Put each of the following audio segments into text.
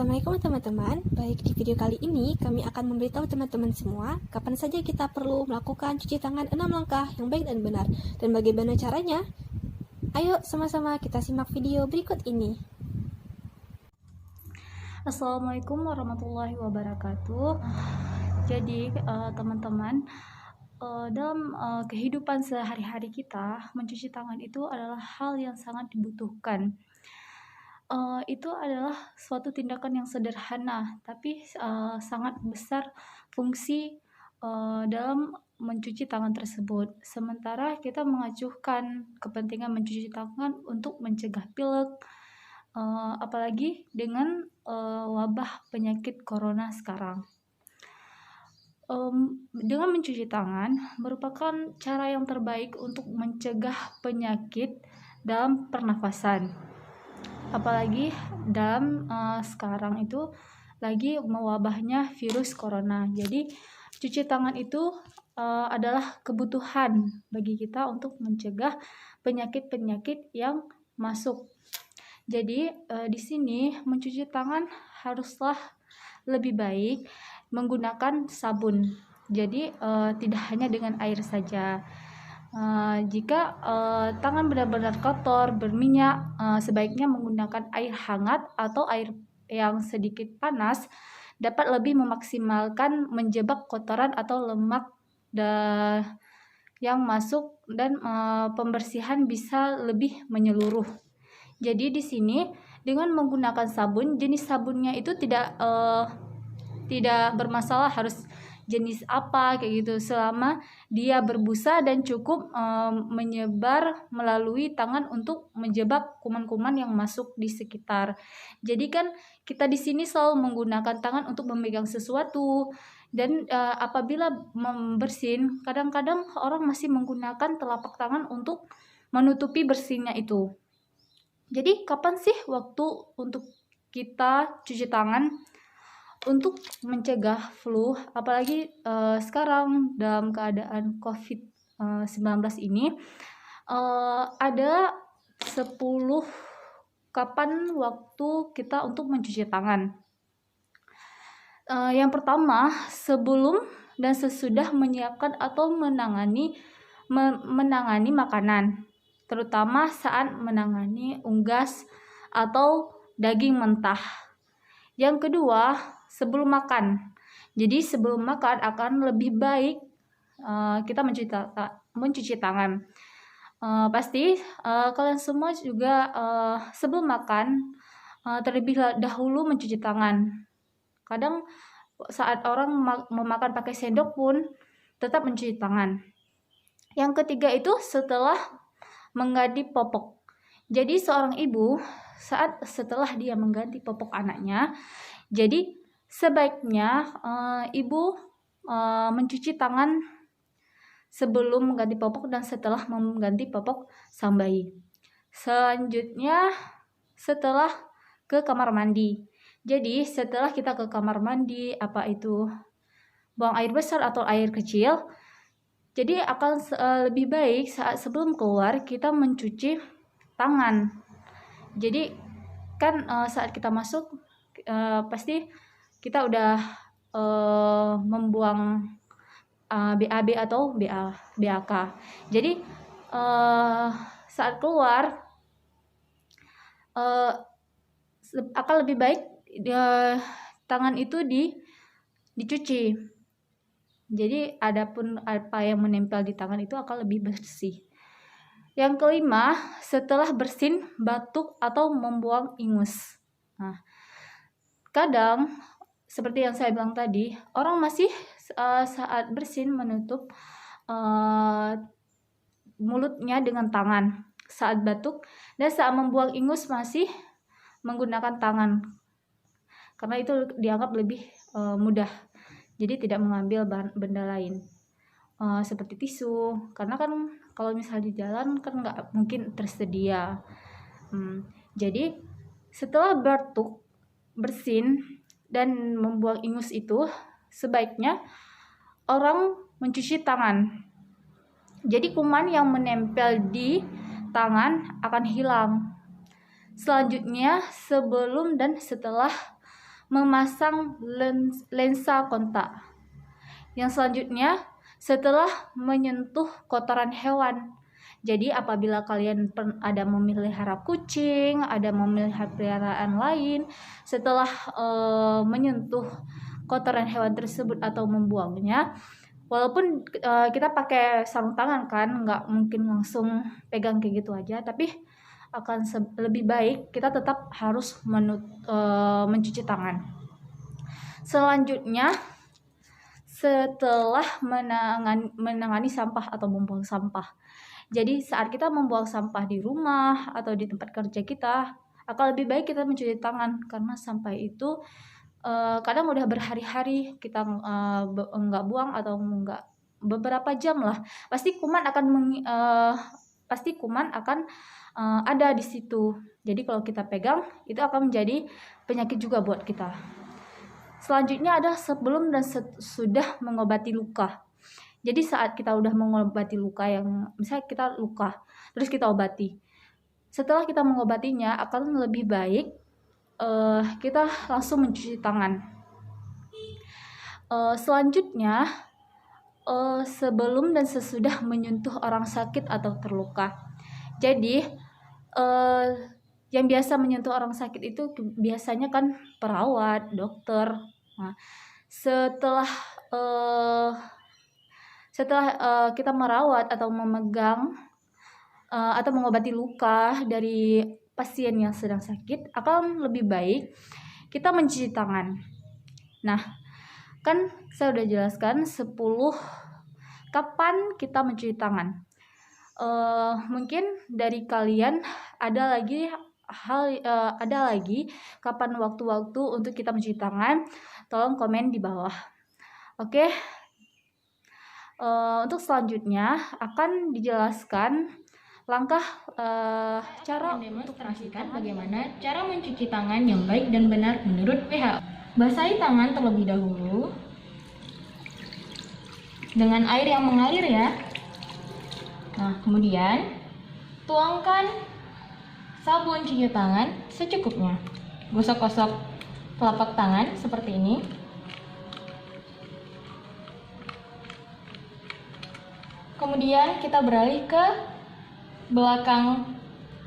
Assalamualaikum teman-teman. Baik, di video kali ini kami akan memberitahu teman-teman semua kapan saja kita perlu melakukan cuci tangan 6 langkah yang baik dan benar, dan bagaimana caranya. Ayo sama-sama kita simak video berikut ini. Assalamualaikum warahmatullahi wabarakatuh. Jadi teman-teman, dalam kehidupan sehari-hari kita, mencuci tangan itu adalah hal yang sangat dibutuhkan. Itu adalah suatu tindakan yang sederhana, tapi sangat besar fungsi dalam mencuci tangan tersebut. Sementara kita mengacuhkan kepentingan mencuci tangan untuk mencegah pilek, apalagi dengan wabah penyakit corona sekarang. Dengan mencuci tangan merupakan cara yang terbaik untuk mencegah penyakit dalam pernafasan. Apalagi dalam sekarang itu lagi mewabahnya virus corona. Jadi cuci tangan itu adalah kebutuhan bagi kita untuk mencegah penyakit-penyakit yang masuk. Jadi di sini mencuci tangan haruslah lebih baik menggunakan sabun. Jadi tidak hanya dengan air saja. Jika tangan benar-benar kotor, berminyak, sebaiknya menggunakan air hangat atau air yang sedikit panas dapat lebih memaksimalkan menjebak kotoran atau lemak yang masuk, dan pembersihan bisa lebih menyeluruh. Jadi di sini dengan menggunakan sabun, jenis sabunnya itu tidak bermasalah harus jenis apa kayak gitu, selama dia berbusa dan cukup menyebar melalui tangan untuk menjebak kuman-kuman yang masuk di sekitar. Jadi kan kita di sini selalu menggunakan tangan untuk memegang sesuatu, dan apabila membersin, kadang-kadang orang masih menggunakan telapak tangan untuk menutupi bersihnya itu. Jadi kapan sih waktu untuk kita cuci tangan? Untuk mencegah flu, apalagi sekarang dalam keadaan COVID-19 ini, ada 10 kapan waktu kita untuk mencuci tangan. Yang pertama, sebelum dan sesudah menyiapkan atau menangani makanan, terutama saat menangani unggas atau daging mentah. Yang kedua, sebelum makan. Jadi sebelum makan akan lebih baik kita mencuci tangan. Pasti kalian semua juga sebelum makan terlebih dahulu mencuci tangan. Kadang saat orang memakan pakai sendok pun tetap mencuci tangan. Yang ketiga itu setelah mengganti popok. Jadi seorang ibu setelah dia mengganti popok anaknya, jadi sebaiknya ibu mencuci tangan sebelum mengganti popok dan setelah mengganti popok sang bayi. Selanjutnya setelah ke kamar mandi. Jadi setelah kita ke kamar mandi, apa itu buang air besar atau air kecil, jadi akan lebih baik saat sebelum keluar kita mencuci tangan. Jadi kan saat kita masuk pasti kita udah membuang BAB atau BAK. Jadi saat keluar akan lebih baik tangan itu dicuci. Jadi adapun apa yang menempel di tangan itu akan lebih bersih. Yang kelima, setelah bersin, batuk, atau membuang ingus. Nah, kadang seperti yang saya bilang tadi, orang masih saat bersin menutup mulutnya dengan tangan saat batuk, dan saat membuang ingus masih menggunakan tangan, karena itu dianggap lebih mudah. Jadi tidak mengambil benda lain seperti tisu, karena kan kalau misalnya di jalan kan nggak mungkin tersedia. Jadi setelah batuk, bersin, dan membuang ingus itu sebaiknya orang mencuci tangan. Jadi kuman yang menempel di tangan akan hilang. Selanjutnya sebelum dan setelah memasang lensa kontak. Yang selanjutnya, setelah menyentuh kotoran hewan. Jadi apabila kalian ada memelihara kucing, ada memelihara peliharaan lain, setelah menyentuh kotoran hewan tersebut atau membuangnya, walaupun kita pakai sarung tangan kan, nggak mungkin langsung pegang kayak gitu aja, tapi akan lebih baik kita tetap harus mencuci tangan. Selanjutnya, setelah menangani sampah atau membuang sampah. Jadi saat kita membuang sampah di rumah atau di tempat kerja kita, akan lebih baik kita mencuci tangan, karena sampah itu kadang udah berhari-hari kita nggak buang atau nggak beberapa jam lah, pasti kuman akan ada di situ. Jadi kalau kita pegang itu akan menjadi penyakit juga buat kita. Selanjutnya ada sebelum dan sudah mengobati luka. Jadi saat kita udah mengobati luka, yang misalnya kita luka terus kita obati, setelah kita mengobatinya akan lebih baik kita langsung mencuci tangan. Selanjutnya sebelum dan sesudah menyentuh orang sakit atau terluka. Jadi yang biasa menyentuh orang sakit itu biasanya kan perawat, dokter. Nah, setelah kita merawat atau memegang atau mengobati luka dari pasien yang sedang sakit, akan lebih baik kita mencuci tangan. Nah, kan saya udah jelaskan 10 kapan kita mencuci tangan. Mungkin dari kalian ada lagi kapan waktu-waktu untuk kita mencuci tangan, tolong komen di bawah. Oke. Untuk selanjutnya akan dijelaskan langkah cara mendemonstrasikan bagaimana cara mencuci tangan yang baik dan benar menurut WHO. Basahi tangan terlebih dahulu dengan air yang mengalir ya. Nah, kemudian tuangkan sabun cuci tangan secukupnya. Gosok-gosok telapak tangan seperti ini. Kemudian kita beralih ke belakang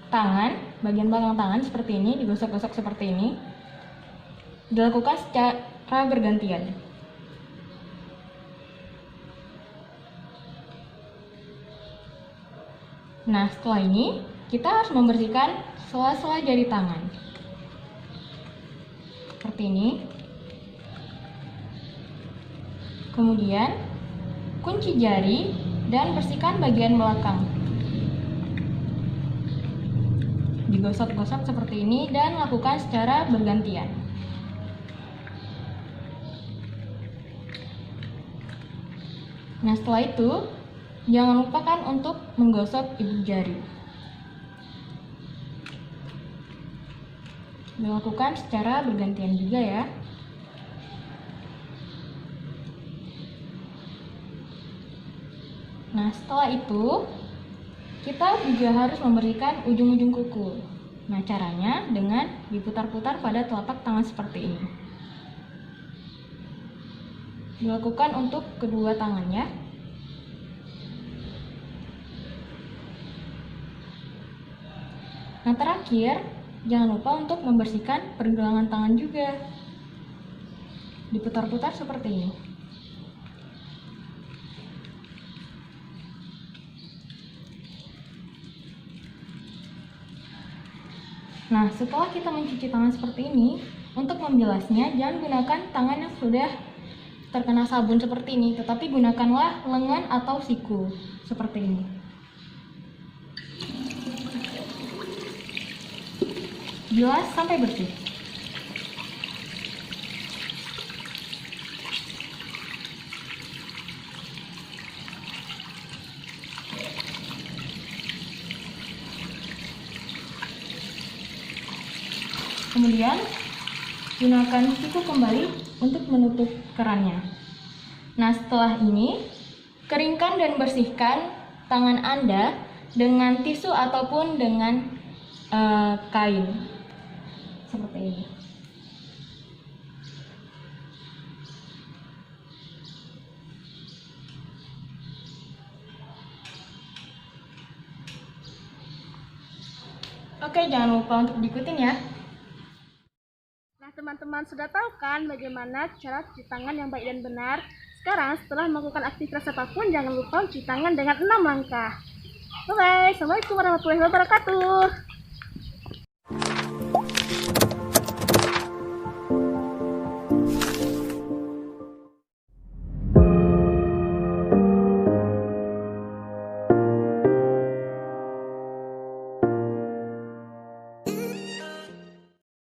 tangan, bagian belakang tangan seperti ini, digosok-gosok seperti ini. Dilakukan secara bergantian. Nah, setelah ini kita harus membersihkan sela-sela jari tangan. Seperti ini. Kemudian kunci jari dan bersihkan bagian belakang. Digosok-gosok seperti ini dan lakukan secara bergantian. Nah, setelah itu jangan lupakan untuk menggosok ibu jari. Dilakukan secara bergantian juga ya. Nah, setelah itu kita juga harus membersihkan ujung-ujung kuku. Nah, caranya dengan diputar-putar pada telapak tangan seperti ini. Dilakukan untuk kedua tangannya. Nah, terakhir, jangan lupa untuk membersihkan pergelangan tangan juga. Diputar-putar seperti ini. Nah, setelah kita mencuci tangan seperti ini, untuk membilasnya jangan gunakan tangan yang sudah terkena sabun seperti ini, tetapi gunakanlah lengan atau siku seperti ini. Bilas sampai bersih. Kemudian gunakan siku kembali untuk menutup kerannya. Nah, setelah ini keringkan dan bersihkan tangan Anda dengan tisu ataupun dengan kain seperti ini. Oke, jangan lupa untuk diikutin ya. Nah, teman-teman sudah tahu kan bagaimana cara cuci tangan yang baik dan benar? Sekarang, setelah melakukan aktivitas apapun, jangan lupa cuci tangan dengan 6 langkah. Bye-bye. Assalamualaikum warahmatullahi wabarakatuh.